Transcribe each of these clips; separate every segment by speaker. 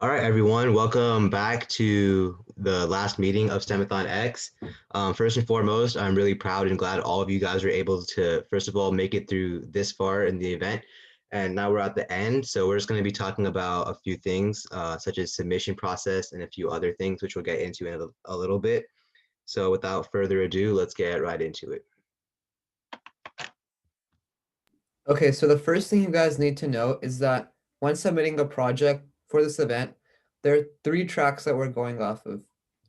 Speaker 1: All right, everyone, welcome back to the last meeting of STEMathonX. First and foremost, I'm really proud and glad all of you guys were able to, first of all, make it through this far in the event. And now we're at the end. So we're just going to be talking about a few things, such as submission process and a few other things, which we'll get into in a little bit. So without further ado, let's get right into it.
Speaker 2: Okay, so the first thing you guys need to know is that when submitting a project for this event, there are three tracks that we're going off of.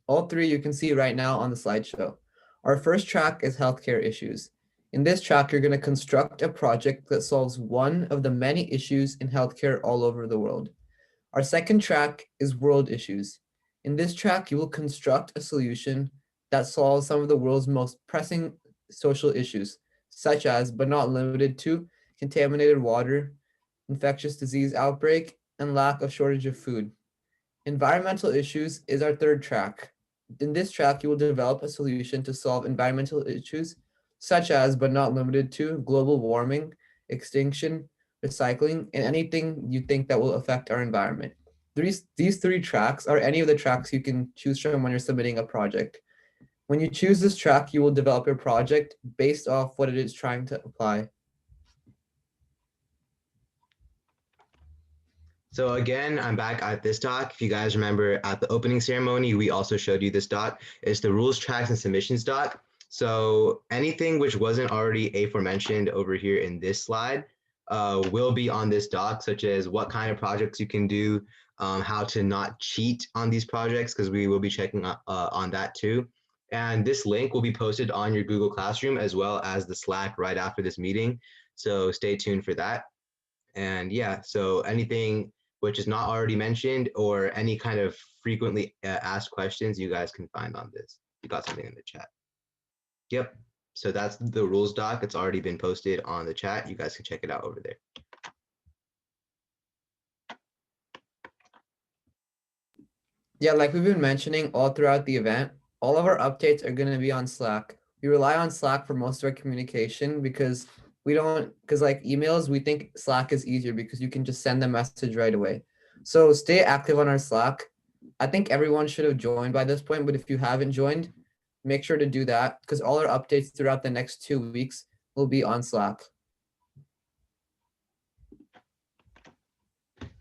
Speaker 2: All three you can see right now on the slideshow. Our first track is healthcare issues. In this track, you're going to construct a project that solves one of the many issues in healthcare all over the world. Our second track is world issues. In this track, you will construct a solution that solves some of the world's most pressing social issues, such as, but not limited to, contaminated water, infectious disease outbreak, and lack of shortage of food. Environmental issues is our third track. In this track, you will develop a solution to solve environmental issues, such as, but not limited to, global warming, extinction, recycling, and anything you think that will affect our environment. These three tracks are any of the tracks you can choose from when you're submitting a project. When you choose this track, you will develop your project based off what it is trying to apply.
Speaker 1: So again, I'm back at this doc. If you guys remember at the opening ceremony, we also showed you this doc. It's the rules, tracks, and submissions doc. So anything which wasn't already aforementioned over here in this slide will be on this doc, such as what kind of projects you can do, how to not cheat on these projects, because we will be checking on that too. And this link will be posted on your Google Classroom as well as the Slack right after this meeting. So stay tuned for that. And yeah, so anything which is not already mentioned or any kind of frequently asked questions you guys can find on this. You got something in the chat. Yep. So that's the rules doc. It's already been posted on the chat. You guys can check it out over there.
Speaker 2: Yeah, like we've been mentioning all throughout the event, all of our updates are going to be on Slack. We rely on Slack for most of our communication because because like emails, we think Slack is easier because you can just send the message right away. So stay active on our Slack. I think everyone should have joined by this point, but if you haven't joined, make sure to do that because all our updates throughout the next 2 weeks will be on Slack.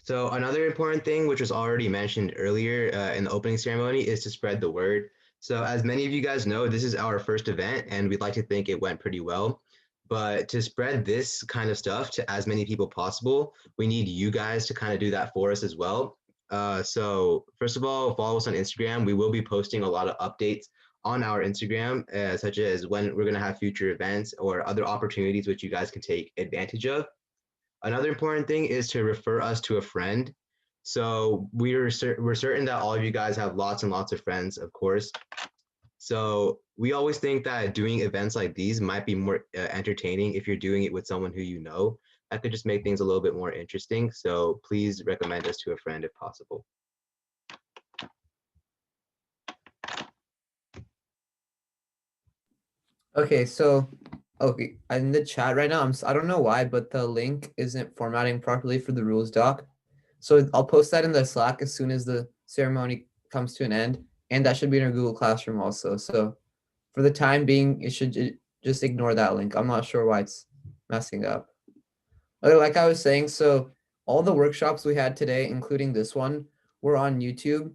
Speaker 1: So another important thing, which was already mentioned earlier in the opening ceremony, is to spread the word. So as many of you guys know, this is our first event, and we'd like to think it went pretty well. But to spread this kind of stuff to as many people possible, we need you guys to kind of do that for us as well. So first of all, follow us on Instagram. We will be posting a lot of updates on our Instagram, such as when we're going to have future events or other opportunities which you guys can take advantage of. Another important thing is to refer us to a friend. So we're certain that all of you guys have lots and lots of friends, of course. So we always think that doing events like these might be more entertaining if you're doing it with someone who you know. That could just make things a little bit more interesting. So please recommend us to a friend if possible.
Speaker 2: Okay, so okay, in the chat right now, I don't know why, but the link isn't formatting properly for the rules doc. So I'll post that in the Slack as soon as the ceremony comes to an end, and that should be in our Google Classroom also. So for the time being, just ignore that link. I'm not sure why it's messing up. Okay, like I was saying, so all the workshops we had today, including this one, were on YouTube.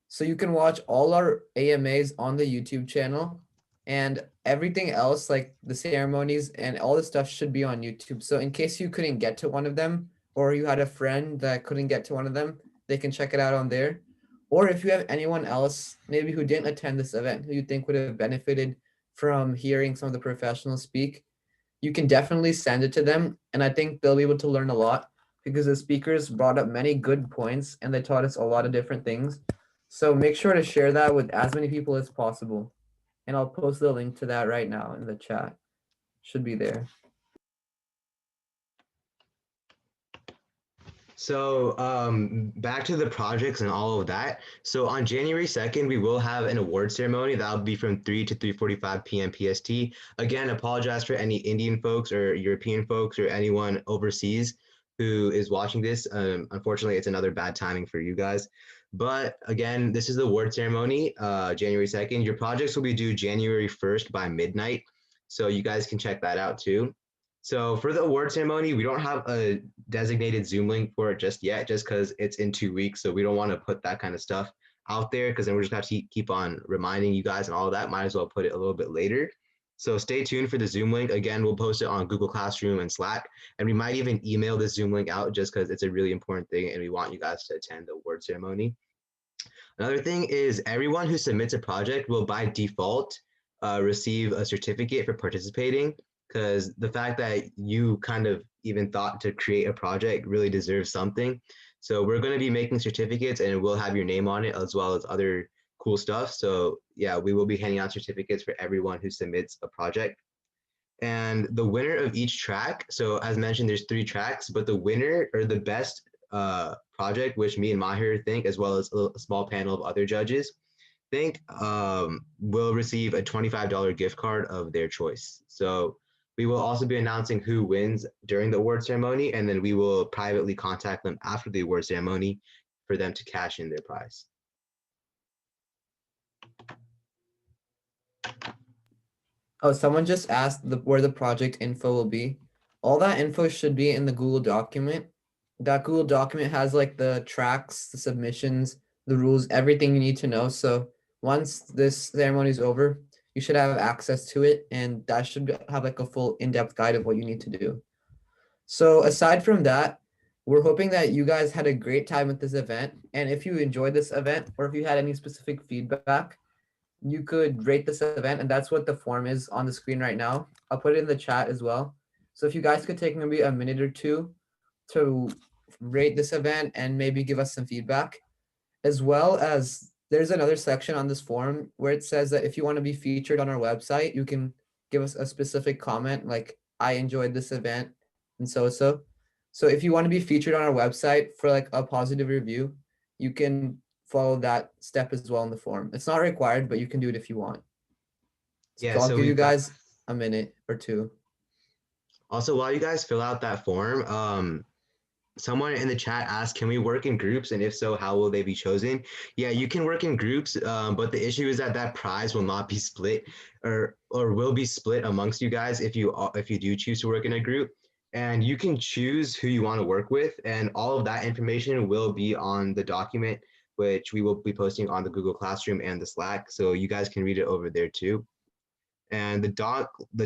Speaker 2: So you can watch all our AMAs on the YouTube channel, and everything else, like the ceremonies and all this stuff, should be on YouTube. So in case you couldn't get to one of them, or you had a friend that couldn't get to one of them, they can check it out on there. Or if you have anyone else, maybe who didn't attend this event, who you think would have benefited from hearing some of the professionals speak, you can definitely send it to them. And I think they'll be able to learn a lot because the speakers brought up many good points and they taught us a lot of different things. So make sure to share that with as many people as possible. And I'll post the link to that right now in the chat. Should be there.
Speaker 1: So back to the projects and all of that. So on January 2nd, we will have an award ceremony. That'll be from 3 to 3:45 p.m. PST. Again, apologize for any Indian folks or European folks or anyone overseas. who is watching this. Unfortunately, it's another bad timing for you guys. But again, this is the award ceremony, January 2nd. Your projects will be due January 1st by midnight. So you guys can check that out too. So for the award ceremony, we don't have a designated Zoom link for it just yet, just because it's in 2 weeks. So we don't want to put that kind of stuff out there because then we're just going to keep on reminding you guys and all of that. Might as well put it a little bit later. So stay tuned for the Zoom link. Again, we'll post it on Google Classroom and Slack. And we might even email the Zoom link out just because it's a really important thing and we want you guys to attend the award ceremony. Another thing is everyone who submits a project will by default receive a certificate for participating because the fact that you kind of even thought to create a project really deserves something. So we're going to be making certificates and we'll have your name on it as well as other cool stuff. So yeah, we will be handing out certificates for everyone who submits a project. And the winner of each track, so as mentioned, there's 3 tracks, but the winner or the best project, which me and Maher think, as well as a small panel of other judges, think will receive a $25 gift card of their choice. So we will also be announcing who wins during the award ceremony, and then we will privately contact them after the award ceremony for them to cash in their prize.
Speaker 2: Oh, someone just asked where the project info will be. All that info should be in the Google document. That Google document has like the tracks, the submissions, the rules, everything you need to know. So once this ceremony is over, you should have access to it, and that should have like a full in-depth guide of what you need to do. So aside from that, we're hoping that you guys had a great time at this event. And if you enjoyed this event or if you had any specific feedback, you could rate this event, and that's what the form is on the screen right now. I'll put it in the chat as well. So if you guys could take maybe a minute or two to rate this event and maybe give us some feedback, as well as there's another section on this forum where it says that if you want to be featured on our website, you can give us a specific comment like, I enjoyed this event and so. So if you want to be featured on our website for like a positive review, you can follow that step as well in the form. It's not required, but you can do it if you want.
Speaker 1: Yeah,
Speaker 2: So I'll
Speaker 1: so
Speaker 2: give you
Speaker 1: we've got
Speaker 2: guys a minute or two.
Speaker 1: also while you guys fill out that form, someone in the chat asked, can we work in groups? And if so, how will they be chosen? Yeah, you can work in groups, but the issue is that that prize will not be split or will be split amongst you guys if you do choose to work in a group. And you can choose who you want to work with. And all of that information will be on the document, which we will be posting on the Google Classroom and the Slack. So you guys can read it over there too. And the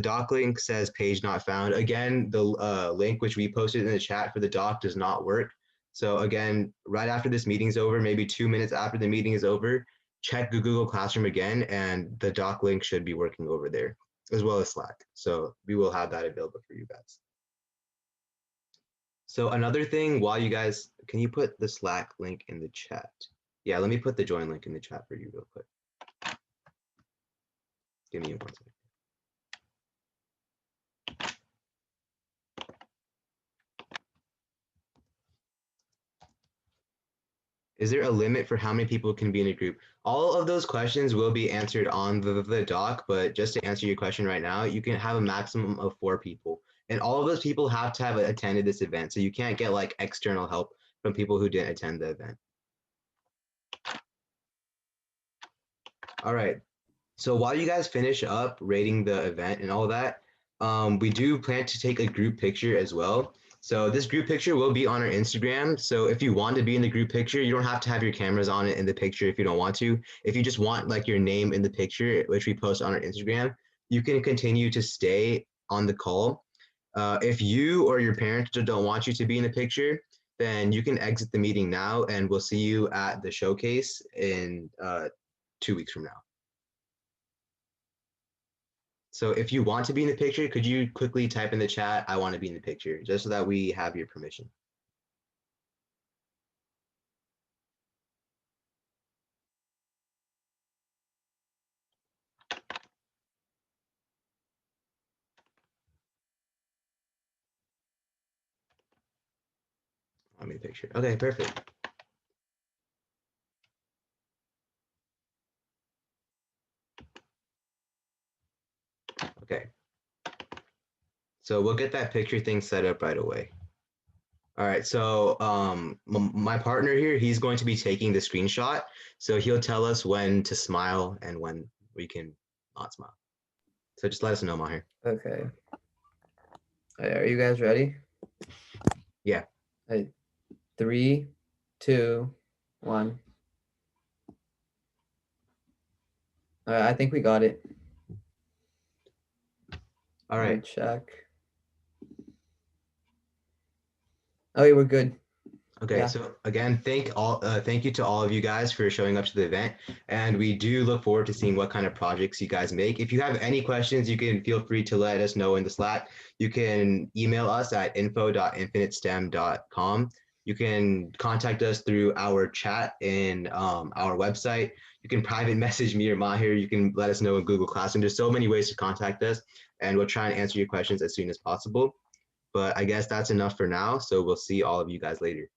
Speaker 1: doc link says page not found. Again, the link which we posted in the chat for the doc does not work. So again, right after this meeting's over, maybe 2 minutes after the meeting is over, check the Google Classroom again, and the doc link should be working over there, as well as Slack. So we will have that available for you guys. So another thing, while you guys, can you put the Slack link in the chat? Yeah, let me put the join link in the chat for you real quick. Give me 1 second. Is there a limit for how many people can be in a group? All of those questions will be answered on the doc, but just to answer your question right now, you can have a maximum of 4 people. And all of those people have to have attended this event. So you can't get like external help from people who didn't attend the event. All right. So while you guys finish up rating the event and all that, we do plan to take a group picture as well. So this group picture will be on our Instagram. So if you want to be in the group picture, you don't have to have your cameras on it in the picture if you don't want to. If you just want like your name in the picture, which we post on our Instagram, you can continue to stay on the call. If you or your parents don't want you to be in the picture, then you can exit the meeting now and we'll see you at the showcase in 2 weeks from now. So if you want to be in the picture, could you quickly type in the chat, I want to be in the picture, just so that we have your permission. I'm in the picture. Okay, perfect. Okay. So we'll get that picture thing set up right away. All right, so my partner here, he's going to be taking the screenshot. So he'll tell us when to smile and when we can not smile. So just let us know, Maher.
Speaker 2: Okay. Are you guys ready?
Speaker 1: Yeah.
Speaker 2: Hey, 3, 2, 1. All right, I think we got it.
Speaker 1: All
Speaker 2: Let me
Speaker 1: right.
Speaker 2: check. Oh, yeah, we're good.
Speaker 1: Okay,
Speaker 2: Yeah.
Speaker 1: so again, thank you to all of you guys for showing up to the event, and we do look forward to seeing what kind of projects you guys make. If you have any questions, you can feel free to let us know in the Slack. You can email us at info.infinitestem.com. You can contact us through our chat in our website. You can private message me or Mahir. You can let us know in Google Classroom. There's so many ways to contact us, and we'll try and answer your questions as soon as possible. But I guess that's enough for now. So we'll see all of you guys later.